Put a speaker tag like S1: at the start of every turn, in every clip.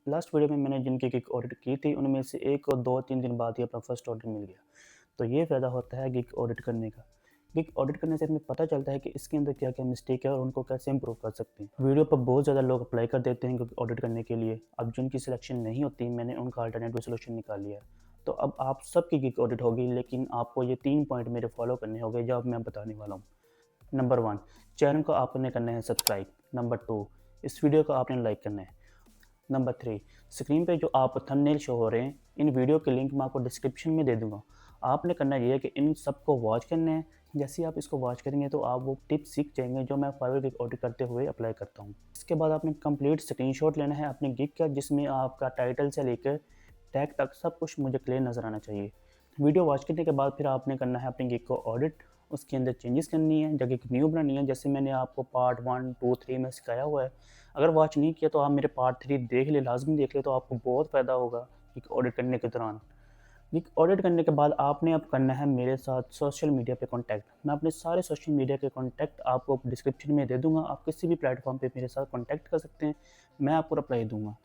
S1: Last video में मैंने जिनकी गिग ऑडिट की थी उनमें से 1 और 2-3 दिन बाद ही अपना फर्स्ट ऑर्डर मिल गया। तो ये फ़ायदा होता है गिग ऑडिट करने का। गिग ऑडिट करने से हमें पता चलता है कि इसके अंदर क्या-क्या मिस्टेक है और उनको कैसे इम्प्रूव कर सकते हैं। वीडियो पर बहुत ज़्यादा लोग अप्लाई कर देते हैं गिग ऑडिट करने के लिए। अब जिनकी सिलेक्शन नहीं होती मैंने उनका अल्टरनेटिव सॉल्यूशन निकाल लिया है। तो अब आप सबकी गिग ऑडिट होगी, लेकिन आपको ये 3 पॉइंट मेरे फॉलो करने होंगे जो अब मैं बताने वाला हूँ। नंबर 1, चैनल को आपने करना है सब्सक्राइब। नंबर 2, इस वीडियो को आपने लाइक करना है। नंबर 3, स्क्रीन पे जो आप थंबनेल शो हो रहे हैं, इन वीडियो के लिंक मैं आपको डिस्क्रिप्शन में दे दूँगा। आपने करना ये है कि इन सबको वॉच करना है। जैसे ही आप इसको वॉच करेंगे तो आप वो टिप्स सीख जाएँगे जो मैं फाइवर गिग ऑडिट करते हुए अप्लाई करता हूँ। इसके बाद आपने कंप्लीट स्क्रीनशॉट लेना है अपनी गिग का, जिसमें आपका टाइटल से लेकर टैग तक सब कुछ मुझे क्लियर नज़र आना चाहिए। वीडियो वॉच करने के बाद फिर आपने करना है अपनी गिग को ऑडिट, उसके अंदर चेंजेस करनी है, जगह एक न्यू बनानी है, जैसे मैंने आपको पार्ट 1, 2, 3 में सिखाया हुआ है। अगर वॉच नहीं किया तो आप मेरे पार्ट 3 देख लें, लाज़मी देख लें, तो आपको बहुत फ़ायदा होगा गिग ऑडिट करने के दौरान। गिग ऑडिट करने के बाद आपने अब करना है मेरे साथ सोशल मीडिया पे कॉन्टैक्ट। मैं अपने सारे सोशल मीडिया के कॉन्टैक्ट आपको डिस्क्रिप्शन में दे दूँगा, आप किसी भी प्लेटफ़ॉर्म पे मेरे साथ कॉन्टैक्ट कर सकते हैं, मैं आपको रिप्लाई दूँगा।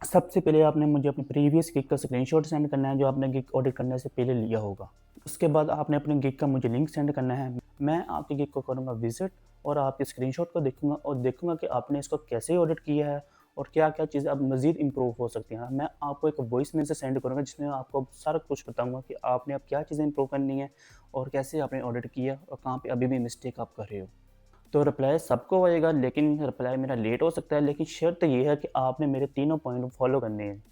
S1: सबसे पहले आपने मुझे अपनी प्रीवियस गिग का स्क्रीनशॉट सेंड करना है जो आपने गिग ऑडिट करने से पहले लिया होगा। उसके बाद आपने अपने गिग का मुझे लिंक सेंड करना है। मैं आपकी गिग को करूँगा विज़िट और आपके स्क्रीनशॉट को देखूँगा और देखूँगा कि आपने इसको कैसे ऑडिट किया है और क्या-क्या चीज़ें अब मज़ीद इम्प्रूव हो सकती हैं। मैं आपको एक वॉइस मैसेज सेंड करूँगा जिसमें आपको सारा कुछ बताऊँगा कि आपने अब क्या चीज़ें इम्प्रूव करनी है और कैसे आपने ऑडिट किया और कहाँ पे अभी भी मिस्टेक आप कर रहे हो। तो रिप्लाई सबको आएगा, लेकिन रिप्लाई मेरा लेट हो सकता है, लेकिन शर्त ये है कि आपने मेरे तीनों पॉइंट फॉलो करने हैं।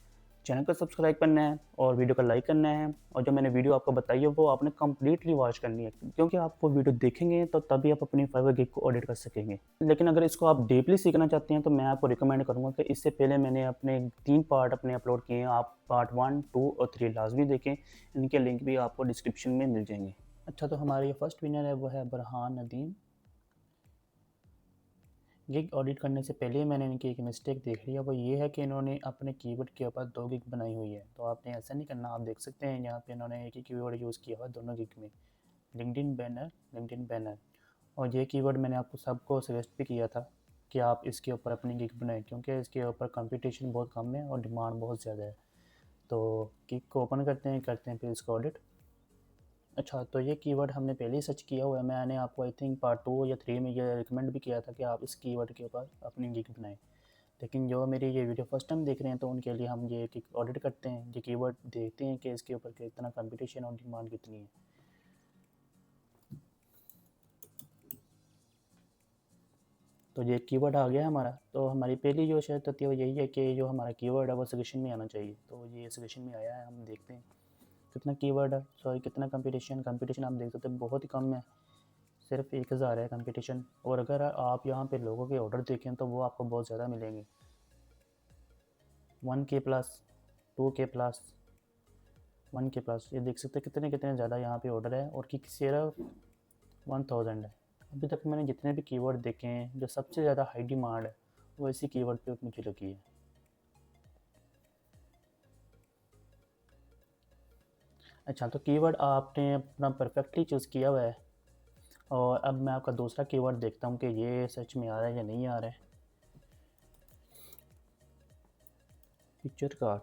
S1: चैनल को सब्सक्राइब करना है और वीडियो को लाइक करना है और जो मैंने वीडियो आपको बताई है वो आपने कंप्लीटली वॉच करनी है, क्योंकि आप वो वीडियो देखेंगे तो तभी आप अपनी फाइवर गिग को ऑडिट कर सकेंगे। लेकिन अगर इसको आप डीपली सीखना चाहते हैं तो मैं आपको रिकमेंड करूँगा कि इससे पहले मैंने अपने 3 पार्ट अपने अपलोड किए हैं, आप पार्ट 1, 2 और 3 लाजमी देखें। इनके लिंक भी आपको डिस्क्रिप्शन में मिल जाएंगे। अच्छा, तो हमारा ये फर्स्ट विनर है वो है बरहान नदीम। गिग ऑडिट करने से पहले मैंने इनकी एक मिस्टेक देख ली है, वो ये है कि इन्होंने अपने कीवर्ड के ऊपर 2 गिग बनाई हुई है। तो आपने ऐसा नहीं करना, आप देख सकते हैं यहाँ पे इन्होंने एक ही कीवर्ड यूज़ किया हुआ है दोनों गिग में, लिंक्डइन बैनर। और ये कीवर्ड मैंने आपको सबको सजेस्ट भी किया था कि आप इसके ऊपर अपनी गिग बनाएं, क्योंकि इसके ऊपर कंपटीशन बहुत कम है और डिमांड बहुत ज़्यादा है। तो गिग को ओपन करते हैं फिर इसको ऑडिट। अच्छा, तो ये कीवर्ड हमने पहले ही सर्च किया हुआ है। मैंने आपको आई थिंक पार्ट 2 या 3 में ये रिकमेंड भी किया था कि आप इस कीवर्ड के ऊपर अपनी गिग बनाएं। लेकिन जो मेरी ये वीडियो फर्स्ट टाइम देख रहे हैं तो उनके लिए हम ये गिग ऑडिट करते हैं, ये कीवर्ड देखते हैं कि इसके ऊपर कितना कंपटीशन और डिमांड कितनी है। तो ये कीवर्ड आ गया हमारा। तो हमारी पहली जो शर्त होती है वो यही है कि जो हमारा कीवर्ड है वो सजेशन में आना चाहिए। तो ये सजेशन में आया है, हम देखते हैं कितना कीवर्ड है, सॉरी कितना कंपटीशन आप देख सकते हैं बहुत ही कम है, सिर्फ 1000 है कंपटीशन। और अगर आप यहाँ पे लोगों के ऑर्डर देखें तो वो आपको बहुत ज़्यादा मिलेंगे, 1K plus, 2K plus, 1K plus. ये देख सकते हैं कितने कितने ज़्यादा यहाँ पे ऑर्डर है और कि सिर्फ 1000 है। अभी तक मैंने जितने भी कीवर्ड देखे हैं जो सबसे ज़्यादा हाई डिमांड है वो इसी कीवर्ड पे मुझे लगी है। अच्छा, तो कीवर्ड आपने अपना परफेक्टली चूज़ किया हुआ है और अब मैं आपका दूसरा कीवर्ड देखता हूँ कि ये सच में आ रहा है या नहीं आ रहा है। Picture card.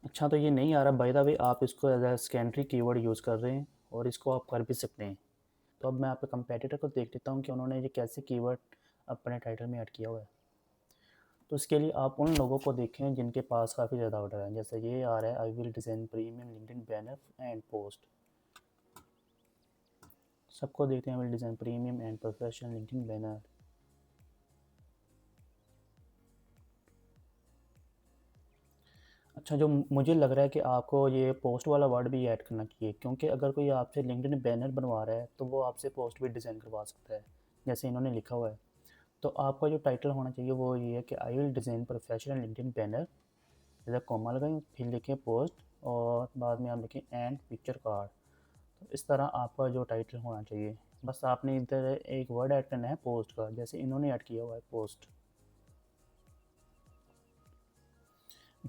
S1: अच्छा, तो ये नहीं आ रहा, बाय द वे आप इसको as a secondary keyword use कर रहे हैं और इसको आप कर भी सकते हैं। तो अब मैं आपके कंपेटिटर को देख लेता हूँ कि उन्होंने ये कैसे कीवर्ड अपने टाइटल में ऐड किया हुआ है। तो इसके लिए आप उन लोगों को देखें जिनके पास काफ़ी ज़्यादा ऑर्डर है। जैसे ये आ रहा है, I will design premium LinkedIn banner and post. सबको देखते हैं, I will design premium and professional LinkedIn banner. अच्छा, जो मुझे लग रहा है कि आपको ये पोस्ट वाला वर्ड भी ऐड करना चाहिए, क्योंकि अगर कोई आपसे लिंक्डइन बैनर बनवा रहा है तो वो आपसे पोस्ट भी डिज़ाइन करवा सकता है जैसे इन्होंने लिखा हुआ है। तो आपका जो टाइटल होना चाहिए वो ये है कि I will design professional LinkedIn banner, इधर कॉमा लगाएं, फिर लिखें पोस्ट और बाद में आप लिखें एंड पिक्चर कार्ड। तो इस तरह आपका जो टाइटल होना चाहिए। बस आपने इधर एक वर्ड ऐड करना है पोस्ट का, जैसे इन्होंने ऐड किया हुआ है पोस्ट।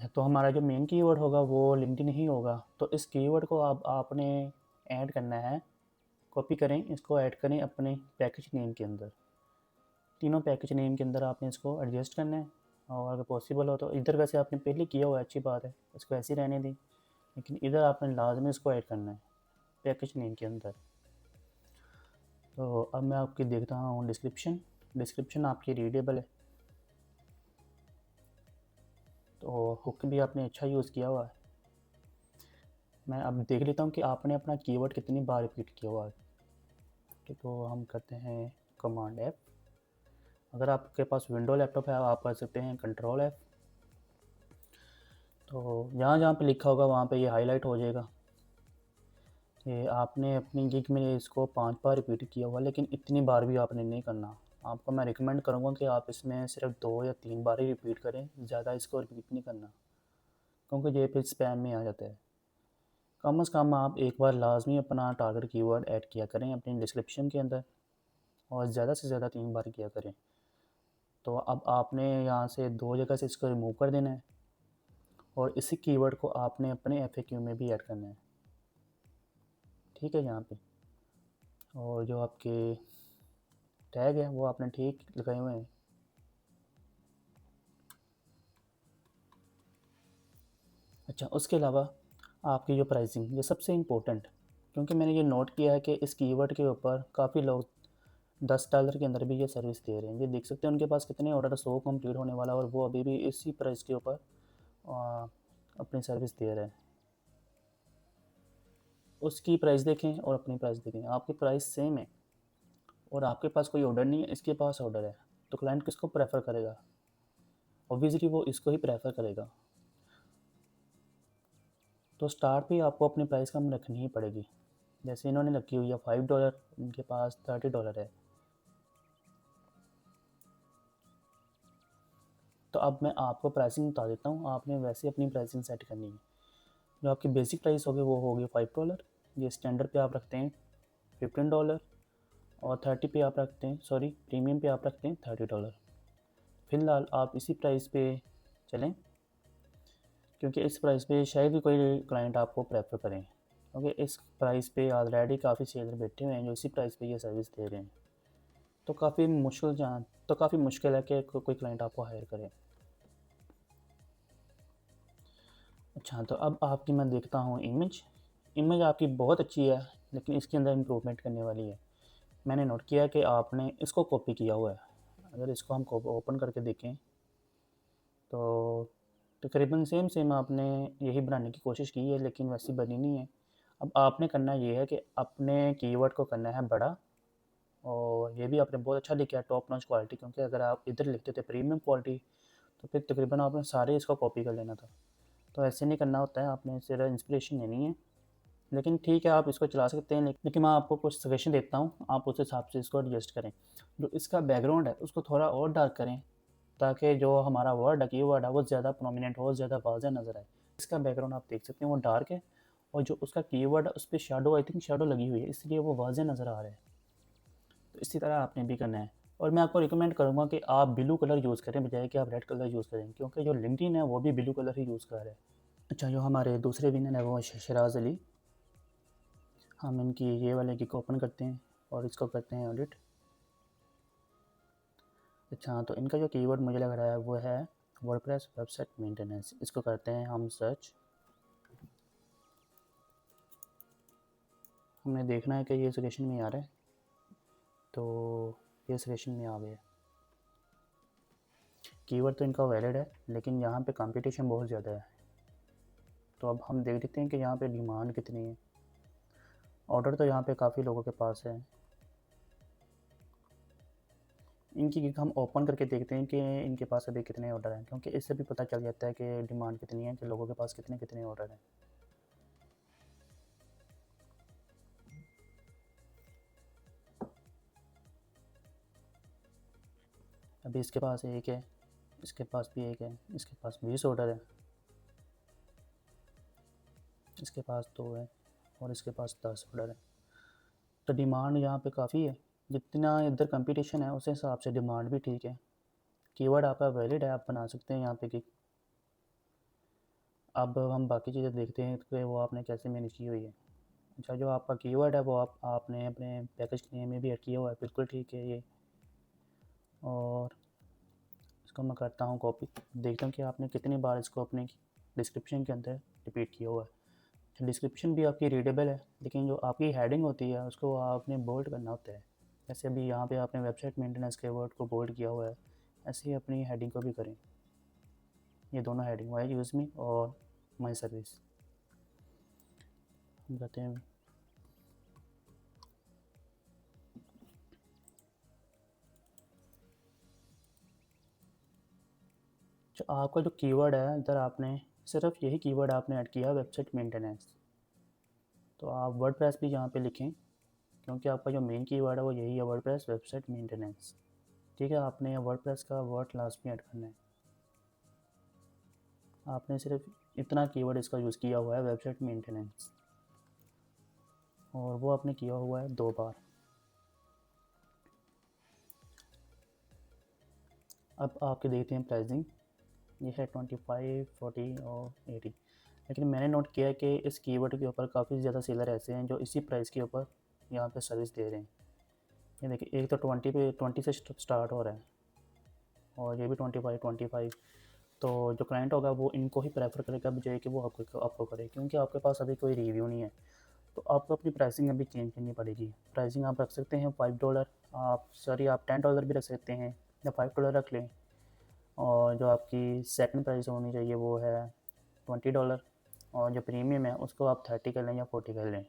S1: तो हमारा जो मेन कीवर्ड होगा वो लिंक्डइन ही होगा। तो इस कीवर्ड को आपने ऐड करना है, कॉपी करें, इसको ऐड करें अपने पैकेज नेम के अंदर। तीनों पैकेज नेम के अंदर आपने इसको एडजस्ट करना है। और अगर पॉसिबल हो तो इधर, वैसे आपने पहले किया हुआ है, अच्छी बात है, इसको ऐसे ही रहने दें, लेकिन इधर आपने लाजमी इसको ऐड करना है पैकेज नेम के अंदर। तो अब मैं आपकी देखता हूँ डिस्क्रिप्शन। डिस्क्रिप्शन आपकी रीडेबल है, तो हुक भी आपने अच्छा यूज़ किया हुआ है। मैं अब देख लेता हूँ कि आपने अपना कीवर्ड कितनी बार रिपीट किया हुआ है। तो हम करते हैं कमांड F। अगर आपके पास विंडो लैपटॉप है आप कर सकते हैं कंट्रोल F। तो जहाँ जहाँ पे लिखा होगा वहाँ पे ये हाईलाइट हो जाएगा। ये आपने अपनी गिग में इसको 5 बार रिपीट किया हुआ, लेकिन इतनी बार भी आपने नहीं करना। आपको मैं रिकमेंड करूँगा कि आप इसमें सिर्फ 2 या 3 बार ही रिपीट करें, ज़्यादा इसको रिपीट नहीं करना, क्योंकि ये फिर स्पैम में आ जाता है। कम से कम आप एक बार लाजमी अपना टारगेट कीवर्ड ऐड किया करें अपनी डिस्क्रिप्शन के अंदर, और ज़्यादा से ज़्यादा 3 बार किया करें। तो अब आपने यहाँ से 2 जगह से इसको रिमूव कर देना है, और इसी कीवर्ड को आपने अपने FAQ में भी ऐड करना है, ठीक है यहाँ पे। और जो आपके टैग है वो आपने ठीक लगाए हुए हैं। अच्छा, उसके अलावा आपकी जो प्राइसिंग, ये सबसे इम्पोर्टेंट, क्योंकि मैंने ये नोट किया है कि इस कीवर्ड के ऊपर काफ़ी लोग $10 के अंदर भी ये सर्विस दे रहे हैं। ये देख सकते हैं उनके पास कितने ऑर्डर 100 कंप्लीट होने वाला, और वो अभी भी इसी प्राइस के ऊपर अपनी सर्विस दे रहे हैं। उसकी प्राइस देखें और अपनी प्राइस देखें, आपकी प्राइस सेम है और आपके पास कोई ऑर्डर नहीं है, इसके पास ऑर्डर है, तो क्लाइंट किसको प्रेफर करेगा? ऑब्वियसली वो इसको ही प्रेफर करेगा। तो स्टार्ट पे आपको अपनी प्राइस कम रखनी ही पड़ेगी। जैसे इन्होंने रखी हुई है $5, इनके पास $30 है। तो अब मैं आपको प्राइसिंग बता देता हूँ, आपने वैसे अपनी प्राइसिंग सेट करनी है। जो आपकी बेसिक प्राइस होगी वो होगी $5, ये स्टैंडर्ड पे आप रखते हैं $15, और 30 पे आप रखते हैं, सॉरी प्रीमियम पे आप रखते हैं $30। फिलहाल आप इसी प्राइस पे चलें, क्योंकि इस प्राइस पे शायद ही कोई क्लाइंट आपको प्रेफर करें, क्योंकि इस प्राइस पे ऑलरेडी काफ़ी सेलर बैठे हुए हैं जो इसी प्राइस पे ये सर्विस दे रहे हैं। तो काफ़ी मुश्किल है कि कोई क्लाइंट आपको हायर करे। अच्छा, तो अब आपकी मैं देखता हूँ इमेज आपकी बहुत अच्छी है, लेकिन इसके अंदर इम्प्रूवमेंट करने वाली है। मैंने नोट किया है कि आपने इसको कॉपी किया हुआ है। अगर इसको हम ओपन करके देखें तो तकरीबन सेम सेम आपने यही बनाने की कोशिश की है, लेकिन वैसी बनी नहीं है। अब आपने करना ये है कि अपने कीवर्ड को करना है बड़ा, और ये भी आपने बहुत अच्छा लिखा है, टॉप नॉच क्वालिटी, क्योंकि अगर आप इधर लिखते थे प्रीमियम क्वालिटी तो फिर तकरीबन आपने सारे इसको कॉपी कर लेना था। तो ऐसे नहीं करना होता है, आपने सिर्फ इंस्पिरेशन लेनी है। लेकिन ठीक है, आप इसको चला सकते हैं, लेकिन मैं आपको कुछ सजेशन देता हूँ, आप उस हिसाब से इसको एडजस्ट करें। जो इसका बैकग्राउंड है उसको थोड़ा और डार्क करें, ताकि जो हमारा वर्ड है कीवर्ड है वो ज़्यादा प्रोमिनेंट हो, ज़्यादा वाज़ेह नज़र आए। इसका बैकग्राउंड आप देख सकते हैं वो डार्क है, और जो उसका कीवर्ड है उस पर शेडो, आई थिंक शेडो लगी हुई है, इसलिए वो वाज़ेह नज़र आ रहा है। तो इसी तरह आपने भी करना है। और मैं आपको रिकमेंड करूँगा कि आप ब्लू कलर यूज़ करें बजाय कि आप रेड कलर यूज़ करें, क्योंकि जो लिंक्डइन है वो भी ब्लू कलर ही यूज़ कर रहा है। अच्छा, जो हमारे दूसरे विनर है वो शराज अली। हम इनकी ये वाले गिग ओपन करते हैं और इसको करते हैं ऑडिट। अच्छा, तो इनका जो कीवर्ड मुझे लग रहा है वो है वर्डप्रेस वेबसाइट मेंटेनेंस। इसको करते हैं हम सर्च। हमने देखना है कि ये सजेशन में आ रहा है, तो ये सजेशन में आ गया। कीवर्ड तो इनका वैलिड है, लेकिन यहाँ पे कंपटीशन बहुत ज़्यादा है। तो अब हम देख लेते हैं कि यहाँ पे डिमांड कितनी है। ऑर्डर तो यहाँ पे काफ़ी लोगों के पास है। इनकी गिग हम ओपन करके देखते हैं कि इनके पास अभी कितने ऑर्डर हैं, क्योंकि इससे भी पता चल जाता है कि डिमांड कितनी है, कि लोगों के पास कितने कितने ऑर्डर हैं। अभी इसके पास एक है, इसके पास भी एक है, इसके पास 20 ऑर्डर है, इसके पास 2 है, और इसके पास 10 ऑर्डर है। तो डिमांड यहाँ पे काफ़ी है। जितना इधर कंपटीशन है उस हिसाब से डिमांड भी ठीक है। कीवर्ड आपका वैलिड है, आप बना सकते हैं यहाँ पे गिग। अब हम बाकी चीज़ें देखते हैं कि वो आपने कैसे मैनेज की हुई है। अच्छा, जो आपका कीवर्ड है वो आपने अपने पैकेज के नेम में भी ऐड किया हुआ है, बिल्कुल ठीक है ये। और इसको मैं करता हूँ कॉपी, देखता हूँ कि आपने कितनी बार इसको अपने डिस्क्रिप्शन के अंदर रिपीट किया हुआ है। डिस्क्रिप्शन भी आपकी रीडेबल है, लेकिन जो आपकी हेडिंग होती है उसको आपने बोल्ड करना होता है। जैसे अभी यहाँ पे आपने वेबसाइट मेंटेनेंस के वर्ड को बोल्ड किया हुआ है, ऐसे ही अपनी हेडिंग को भी करें। ये दोनों हेडिंग, वाई यूज़ मी और माई सर्विस, हम कहते हैं जो आपका जो कीवर्ड है, इधर आपने सिर्फ यही कीवर्ड आपने ऐड किया वेबसाइट मेंटेनेंस, तो आप वर्डप्रेस भी यहाँ पे लिखें, क्योंकि आपका जो मेन कीवर्ड है वो यही है, वर्डप्रेस वेबसाइट मेंटेनेंस। ठीक है, आपने वर्डप्रेस का वर्ड लास्ट में ऐड करना है। आपने सिर्फ इतना कीवर्ड इसका यूज़ किया हुआ है, वेबसाइट मेंटेनेंस, और वो आपने किया हुआ है 2 बार। अब आपके देखते हैं प्राइसिंग, ये है 25, 40 और 80। लेकिन मैंने नोट किया कि इस कीवर्ड के ऊपर काफ़ी ज़्यादा सेलर ऐसे हैं जो इसी प्राइस के ऊपर यहाँ पे सर्विस दे रहे हैं। ये देखिए, एक तो 20 से स्टार्ट हो रहा है, और ये भी 25। तो जो क्लाइंट होगा वो इनको ही प्रेफर करेगा बजाय कि वो आपको करे, क्योंकि आपके पास अभी कोई रिव्यू नहीं है। तो आपको अपनी प्राइसिंग अभी चेंज करनी पड़ेगी। प्राइसिंग आप रख सकते हैं $5, आप $10 भी रख सकते हैं, या $5 रख लें। और जो आपकी सेकंड प्राइस होनी चाहिए वो है $20, और जो प्रीमियम है उसको आप 30 कर लें या 40 कर लें।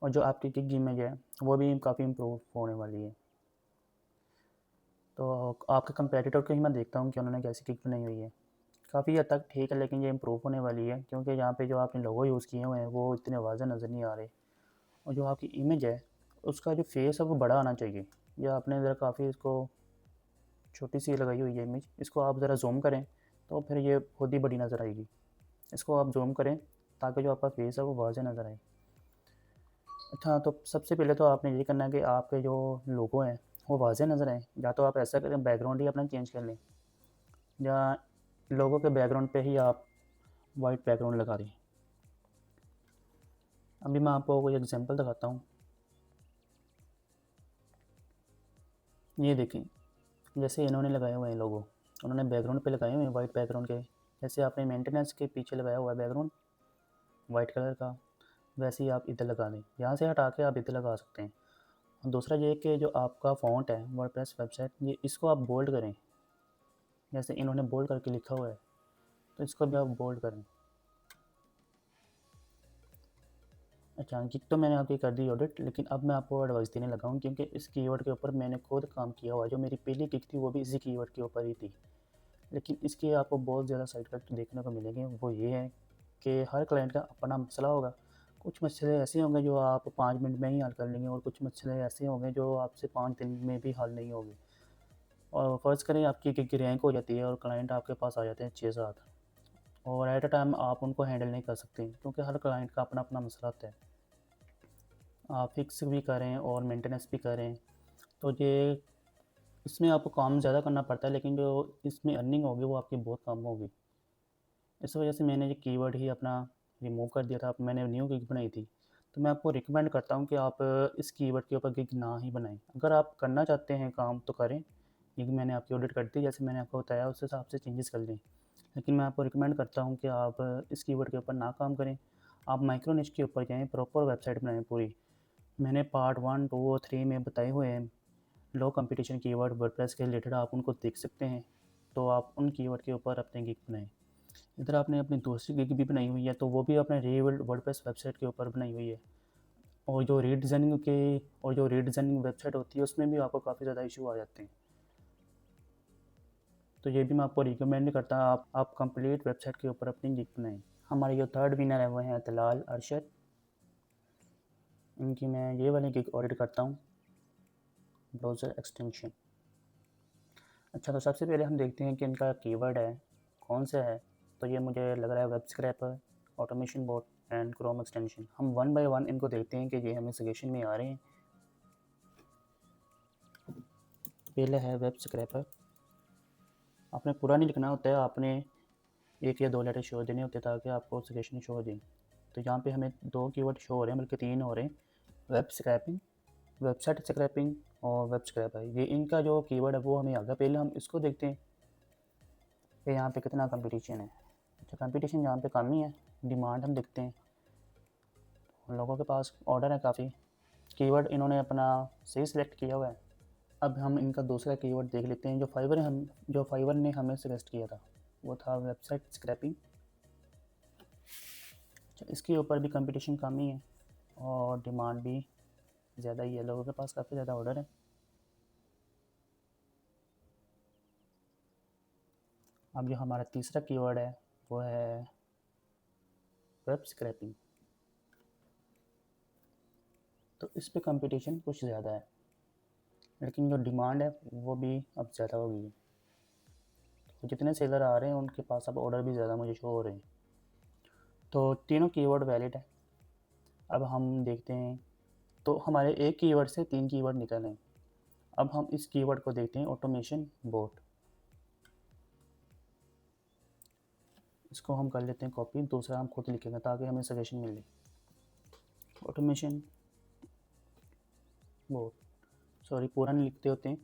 S1: और जो आपकी गिग इमेज है वो भी काफ़ी इम्प्रूव होने वाली है। तो आपके कंपेटिटर को ही मैं देखता हूँ कि उन्होंने कैसी गिग बनाई हुई है। काफ़ी हद तक ठीक है, लेकिन ये इम्प्रूव होने वाली है, क्योंकि यहाँ पे जो आपने लोगो यूज़ किए हुए हैं वो इतने वाज़ेह नज़र नहीं आ रहे। और जो आपकी इमेज है उसका जो फेस है वो बड़ा आना चाहिए। या आपने ज़रा काफ़ी इसको छोटी सी लगाई हुई है इमेज, इसको आप ज़रा जूम करें तो फिर ये खुद ही बड़ी नज़र आएगी। इसको आप जूम करें ताकि जो आपका फेस है वो वाज़ेह नज़र आए। अच्छा, तो सबसे पहले तो आपने ये करना है कि आपके जो लोगो हैं वो वाज़ेह नज़र आए। या तो आप ऐसा करें, बैकग्राउंड ही अपना चेंज कर लें, या लोगो के बैकग्राउंड पे ही आप वाइट बैकग्राउंड लगा दें। अभी मैं आपको कोई एग्जांपल दिखाता हूँ। ये देखें, जैसे इन्होंने लगाए हुए हैं लोगो, उन्होंने बैकग्राउंड पे लगाए हुए हैं वाइट बैकग्राउंड के। जैसे आपने मेंटेनेंस के पीछे लगाया हुआ है बैकग्राउंड वाइट कलर का, वैसे ही आप इधर लगा दें। यहाँ से हटा के आप इधर लगा सकते हैं। और दूसरा ये कि जो आपका फ़ॉन्ट है वर्डप्रेस वेबसाइट, ये इसको आप बोल्ड करें। जैसे इन्होंने बोल्ड करके लिखा हुआ है तो इसको भी आप बोल्ड करें। अच्छा, गिग तो मैंने आपकी कर दी ऑडिट, लेकिन अब मैं आपको एडवाइस देने लगा हूँ, क्योंकि इस कीवर्ड के ऊपर मैंने खुद काम किया हुआ है। जो मेरी पहली गिग थी वो भी इसी कीवर्ड के ऊपर ही थी, लेकिन इसके आपको बहुत ज़्यादा साइड इफेक्ट देखने को मिलेंगे। वो ये है कि हर क्लाइंट का अपना मसला होगा। कुछ मसले ऐसे होंगे जो आप 5 मिनट में ही हल कर लेंगे, और कुछ मसले ऐसे होंगे जो आपसे 5 दिन में भी हल नहीं होंगे। और फ़र्ज़ करें आपकी गिग रैंक हो जाती है और क्लाइंट आपके पास आ जाते हैं 6-7, और एट अ टाइम आप उनको हैंडल नहीं कर सकते, क्योंकि हर क्लाइंट का अपना अपना मसला होता है। आप फिक्स भी करें और मेंटेनेंस भी करें, तो ये इसमें आपको काम ज़्यादा करना पड़ता है, लेकिन जो इसमें अर्निंग होगी वो आपकी बहुत कम होगी। इस वजह से मैंने ये कीवर्ड ही अपना रिमूव कर दिया था। अब मैंने न्यू गिग बनाई थी, तो मैं आपको रिकमेंड करता हूँ कि आप इस कीवर्ड के ऊपर गिग ना ही बनाएं। अगर आप करना चाहते हैं काम तो करें, गिग मैंने आपकी ऑडिट कर दी, जैसे मैंने आपको बताया उस हिसाब से चेंजेस कर लें। लेकिन मैं आपको रिकमेंड करता हूँ कि आप इस कीवर्ड के ऊपर ना काम करें। आप माइक्रो निश के ऊपर जाएँ, प्रॉपर वेबसाइट बनाएँ पूरी। मैंने पार्ट 1, 2 और 3 में बताए हुए हैं लो कंपटीशन कीवर्ड वर्डप्रेस के रिलेटेड, आप उनको देख सकते हैं। तो आप उन कीवर्ड के ऊपर अपने गिग बनाएं। इधर आपने अपनी दूसरी गिग भी बनाई हुई है, तो वो भी अपने रियल वर्डप्रेस वेबसाइट के ऊपर बनाई हुई है। और जो रीडिज़ाइनिंग वेबसाइट होती है उसमें भी आपको काफ़ी ज़्यादा इशू आ जाते हैं। तो ये भी मैं आपको रिकमेंड करता हूँ आप कंप्लीट वेबसाइट के ऊपर अपनी गिग बनाएं। हमारे जो थर्ड विनर है वो हैं तलाल अरशद। इनकी मैं ये वाली गिग ऑडिट करता हूँ, ब्राउज़र एक्सटेंशन। अच्छा, तो सबसे पहले हम देखते हैं कि इनका कीवर्ड है कौन सा है। तो ये मुझे लग रहा है web scraper, automation boat and Chrome extension. हम वन बाय वन इनको देखते हैं कि ये हमें सजेशन में आ रहे हैं। पहले है वेब स्क्रैपर। आपने पूरा नहीं लिखना होता है, आपने 1 या 2 लेटर शो देने होते हैं ताकि आपको सजेशन शो दें। तो यहाँ पे हमें 2 कीवर्ड शो हो रहे हैं, बल्कि 3 हो रहे हैं, वेब स्क्रैपिंग, वेबसाइट स्क्रैपिंग और वेब स्क्रैपर, ये इनका जो कीवर्ड है वो हमें आ गया। पहले हम इसको देखते हैं कि यहाँ पे कितना कंपटीशन है। अच्छा, कंपटीशन यहाँ पे कम ही है। डिमांड हम देखते हैं, उन लोगों के पास ऑर्डर है काफ़ी। कीवर्ड इन्होंने अपना सही सिलेक्ट किया हुआ है। अब हम इनका दूसरा कीवर्ड देख लेते हैं जो फाइवर ने हमें सजेस्ट किया था, वो था वेबसाइट स्क्रैपिंग। इसके ऊपर भी कंपटीशन कम ही है और डिमांड भी ज़्यादा ही है, लोगों के पास काफ़ी ज़्यादा ऑर्डर है। अब जो हमारा तीसरा कीवर्ड है वो है वेब स्क्रैपिंग। तो इस पे कंपटीशन कुछ ज़्यादा है, लेकिन जो डिमांड है वो भी अब ज़्यादा हो गई है। तो जितने सेलर आ रहे हैं उनके पास अब ऑर्डर भी ज़्यादा मुझे शो हो रहे हैं। तो तीनों कीवर्ड वैलिड है। अब हम देखते हैं, तो हमारे एक कीवर्ड से 3 कीवर्ड निकल हैं। अब हम इस कीवर्ड को देखते हैं, ऑटोमेशन बोट। इसको हम कर लेते हैं कॉपी, दूसरा हम खुद लिखेंगे ताकि हमें सजेशन मिले। ऑटोमेशन बोट, सॉरी पूरा नहीं लिखते होते हैं,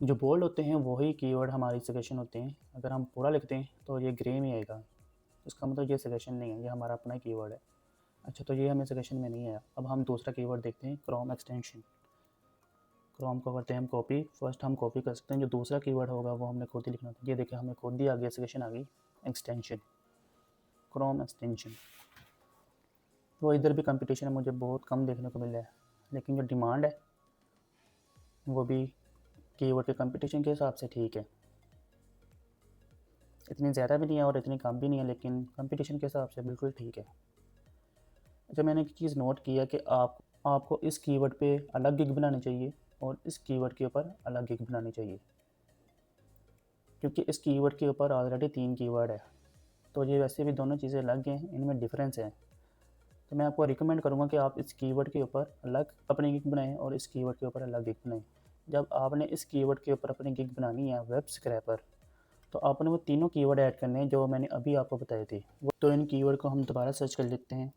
S1: जो बोल्ड होते हैं वही कीवर्ड हमारी सजेशन होते हैं। अगर हम पूरा लिखते हैं तो ये ग्रे में आएगा, इसका मतलब ये सजेशन नहीं है, ये हमारा अपना ही कीवर्ड है। अच्छा, तो ये हमें सजेशन में नहीं आया। अब हम दूसरा कीवर्ड देखते हैं, क्रोम एक्सटेंशन। क्रोम को करते हैं हम कॉपी, फर्स्ट हम कॉपी कर सकते हैं, जो दूसरा कीवर्ड होगा वो हमने खुद ही लिखना था। ये देखिए हमें खुद ही आ गया, सजेशन आ गई, एक्सटेंशन, क्रोम एक्सटेंशन। वो इधर भी कंपटीशन मुझे बहुत कम देखने को मिला है, लेकिन जो डिमांड है वो भी कीवर्ड के कंपटीशन के हिसाब से ठीक है। इतनी ज़्यादा भी नहीं है और इतनी कम भी नहीं है, लेकिन कंपटीशन के हिसाब से बिल्कुल ठीक है। अच्छा, मैंने एक चीज़ नोट किया कि आपको इस कीवर्ड पे अलग गिग बनानी चाहिए और इस कीवर्ड के ऊपर अलग गिग बनानी चाहिए, क्योंकि इस कीवर्ड के ऊपर ऑलरेडी 3 कीवर्ड है। तो ये वैसे भी दोनों चीज़ें अलग हैं, इनमें डिफरेंस है। तो मैं आपको रिकमेंड करूँगा कि आप इस कीवर्ड के ऊपर अलग अपनी गिग बनाएं और इस कीवर्ड के ऊपर अलग गिग बनाएं। जब आपने इस कीवर्ड के ऊपर अपनी गिग बनानी है वेब स्क्रैपर, तो आपने वो तीनों कीवर्ड ऐड करने हैं जो मैंने अभी आपको बताए थे। वो तो इन कीवर्ड को हम दोबारा सर्च कर लेते हैं।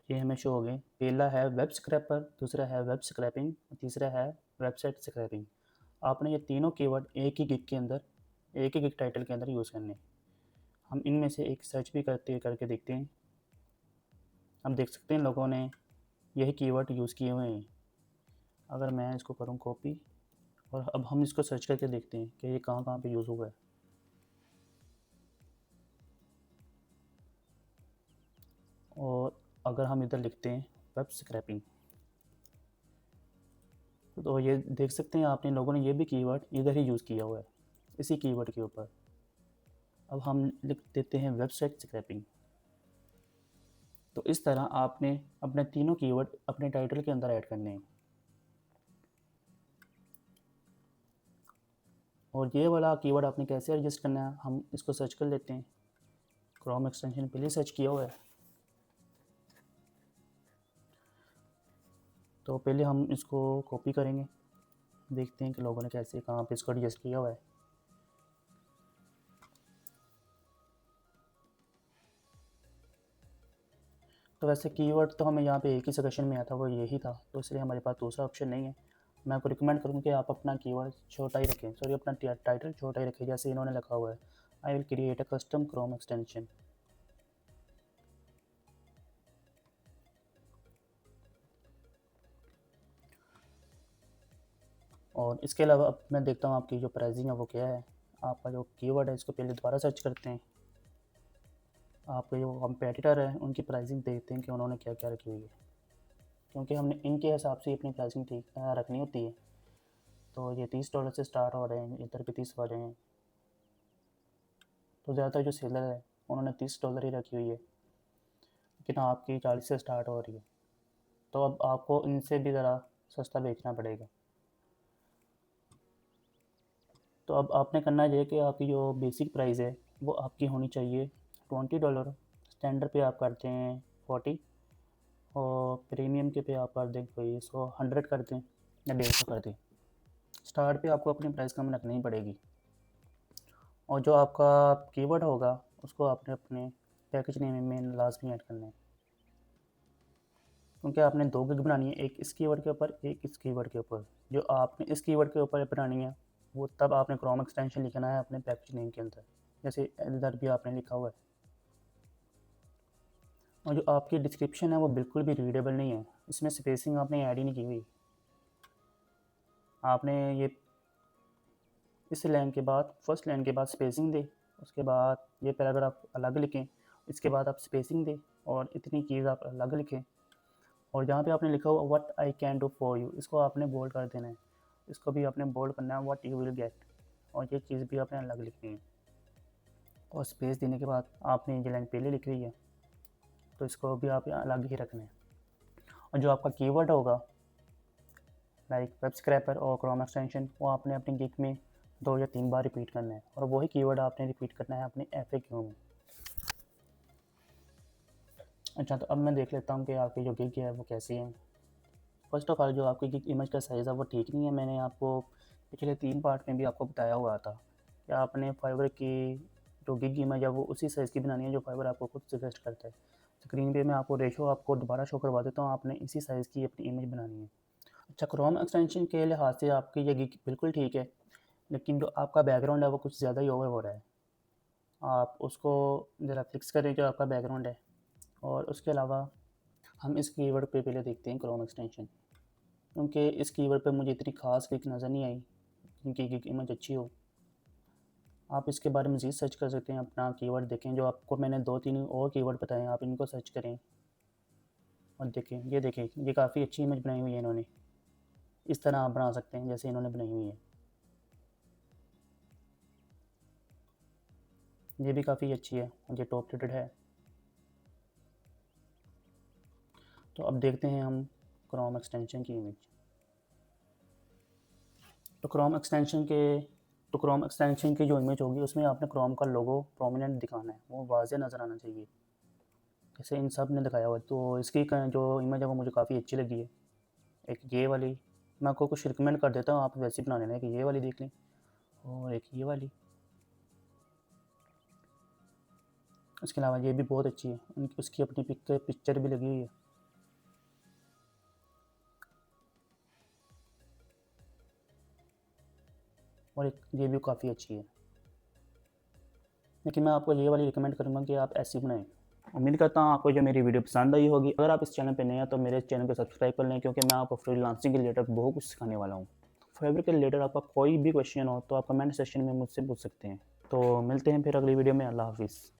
S1: ये हमें शो हो गए। पहला है वेब स्क्रैपर, दूसरा है वेब स्क्रैपिंग, तीसरा है वेबसाइट स्क्रैपिंग। आपने ये तीनों कीवर्ड एक ही गिग के अंदर, एक ही गिग टाइटल के अंदर यूज़ करने हैं। हम इनमें से एक सर्च भी करके देखते हैं। हम देख सकते हैं लोगों ने यही कीवर्ड यूज़ किए हुए हैं। अगर मैं इसको करूँ कॉपी, और अब हम इसको सर्च करके देखते हैं कि ये कहाँ कहाँ पे यूज़ हुआ है। और अगर हम इधर लिखते हैं वेब स्क्रैपिंग, तो ये देख सकते हैं आपने लोगों ने ये भी कीवर्ड इधर ही यूज़ किया हुआ है, इसी कीवर्ड के ऊपर। अब हम लिख देते हैं वेबसाइट स्क्रैपिंग। तो इस तरह आपने अपने तीनों कीवर्ड अपने टाइटल के अंदर ऐड करने हैं। और ये वाला कीवर्ड आपने कैसे एडजस्ट करना है, हम इसको सर्च कर लेते हैं। क्रोम एक्सटेंशन पहले सर्च किया हुआ है, तो पहले हम इसको कॉपी करेंगे, देखते हैं कि लोगों ने कैसे कहाँ पे इसको एडजस्ट किया हुआ है। तो वैसे कीवर्ड तो हमें यहाँ पे एक ही सजेशन में आया था, वो यही था, तो इसलिए हमारे पास दूसरा ऑप्शन नहीं है। मैं आपको रिकमेंड करूँगा कि आप अपना कीवर्ड छोटा ही रखें, सॉरी अपना टाइटल छोटा ही रखें, जैसे इन्होंने लिखा हुआ है, I will create a custom Chrome extension. और इसके अलावा अब मैं देखता हूँ आपकी जो प्राइसिंग है वो क्या है। आपका जो कीवर्ड है इसको पहले दोबारा सर्च करते हैं। आपके जो कंपेटिटर है उनकी प्राइसिंग देखते हैं कि उन्होंने क्या क्या रखी हुई है, क्योंकि हमने इनके हिसाब से अपनी प्राइसिंग ठीक रखनी होती है। तो ये $30 से स्टार्ट हो रहे हैं, इधर भी 30 हो रहे हैं। तो ज़्यादातर जो सेलर है उन्होंने $30 ही रखी हुई है, लेकिन आपकी 40 से स्टार्ट हो रही है। तो अब आपको इनसे भी ज़रा सस्ता बेचना पड़ेगा। तो अब आपने करना ये कि आपकी जो बेसिक प्राइस है वो आपकी होनी चाहिए $20। स्टैंडर्ड पे आप करते हैं 40, और प्रीमियम के पे आप कर दें कोई 100 कर दें या 150 कर दें। स्टार्ट पे आपको अपनी प्राइस कम रखनी ही पड़ेगी। और जो आपका कीवर्ड होगा उसको आपने अपने पैकेज नेम में लाजमी ऐड करना है, क्योंकि आपने 2 गिग बनानी है, एक इस कीवर्ड के ऊपर, एक इस कीवर्ड के ऊपर। जो आपने इस कीवर्ड के ऊपर बनानी है वो तब आपने क्रोम एक्सटेंशन लिखना है अपने पैकेज नेम के अंदर, जैसे इधर भी आपने लिखा हुआ है। और जो आपकी डिस्क्रिप्शन है वो बिल्कुल भी रीडेबल नहीं है, इसमें स्पेसिंग आपने ऐड ही नहीं की हुई। आपने ये इस लाइन के बाद, फर्स्ट लाइन के बाद स्पेसिंग दे, उसके बाद ये पैराग्राफ अलग लिखें, इसके बाद आप स्पेसिंग दें और इतनी चीज़ आप अलग लिखें। और जहाँ पे आपने लिखा हुआ what I can do for you, इसको आपने बोल्ड कर देना है, इसको भी आपने बोल्ड करना है व्हाट यू विल गेट, और ये चीज़ भी आपने अलग लिखनी है। और स्पेस देने के बाद आपने ये लाइन पहले लिख रही है तो इसको भी आप अलग ही रखना है। और जो आपका कीवर्ड होगा लाइक वेब स्क्रैपर और क्रोम एक्सटेंशन, वो आपने अपने गिग में 2 या 3 बार रिपीट करना है, और वही कीवर्ड आपने रिपीट करना है अपने FAQ में। अच्छा, तो अब मैं देख लेता हूँ कि आपकी जो गिग है वो कैसी है। फर्स्ट ऑफ ऑल, जो आपकी गिग इमेज का साइज़ है वो ठीक नहीं है। मैंने आपको पिछले 3 पार्ट में भी आपको बताया हुआ था कि आपने फाइवर की जो गिग इमेज है वो उसी साइज़ की बनानी है जो फाइवर आपको खुद सजेस्ट करता है। स्क्रीन पे मैं आपको रेशो आपको दोबारा शो करवा देता हूँ, आपने इसी साइज़ की अपनी इमेज बनानी है। अच्छा, क्रोम एक्सटेंशन के लिहाज से आपकी ये गिग बिल्कुल ठीक है, लेकिन जो आपका बैकग्राउंड है वो कुछ ज़्यादा ही ओवर हो रहा है। आप उसको ज़रा फिक्स करें जो आपका बैकग्राउंड है। और उसके अलावा हम इस कीवर्ड पे पहले देखते हैं क्रोम एक्सटेंशन, क्योंकि इस कीवर्ड पे मुझे इतनी खास गिग नज़र नहीं आई, क्योंकि गिग इमेज अच्छी हो। आप इसके बारे में मज़ीद सर्च कर सकते हैं, अपना कीवर्ड देखें, जो आपको मैंने 2-3 और कीवर्ड बताए हैं, आप इनको सर्च करें और देखें। ये देखें, ये काफ़ी अच्छी इमेज बनाई हुई है इन्होंने, इस तरह आप बना सकते हैं जैसे इन्होंने बनाई हुई है। ये भी काफ़ी अच्छी है और ये टॉप रेटेड है। तो अब देखते हैं हम क्रोम एक्सटेंशन की इमेज। तो क्रोम एक्सटेंशन की जो इमेज होगी उसमें आपने क्रोम का लोगो प्रोमिनेंट दिखाना है, वो वाज़े नज़र आना चाहिए, जैसे इन सब ने दिखाया हुआ है। तो इसकी जो इमेज है वो मुझे काफ़ी अच्छी लगी है। एक ये वाली, मैं आपको कुछ रिकमेंड कर देता हूँ, आप वैसे बना लेना, कि ये वाली देख लें और एक ये वाली। उसके अलावा ये भी बहुत अच्छी है, उसकी अपनी पिक्चर भी लगी हुई है। और एक ये भी काफ़ी अच्छी है, लेकिन मैं आपको ये वाली रिकमेंड करूँगा कि आप ऐसी बनाएं। उम्मीद करता हूँ आपको जो मेरी वीडियो पसंद आई होगी। अगर आप इस चैनल पे नए हैं तो मेरे चैनल को सब्सक्राइब कर लें, क्योंकि मैं आपको फ्रीलांसिंग के रिलेटेड बहुत कुछ सिखाने वाला हूँ। फाइवर के रिलेटेड आपका कोई भी क्वेश्चन हो तो आप कमेंट सेक्शन में मुझसे पूछ सकते हैं। तो मिलते हैं फिर अगली वीडियो में। अल्लाह हाफिज़।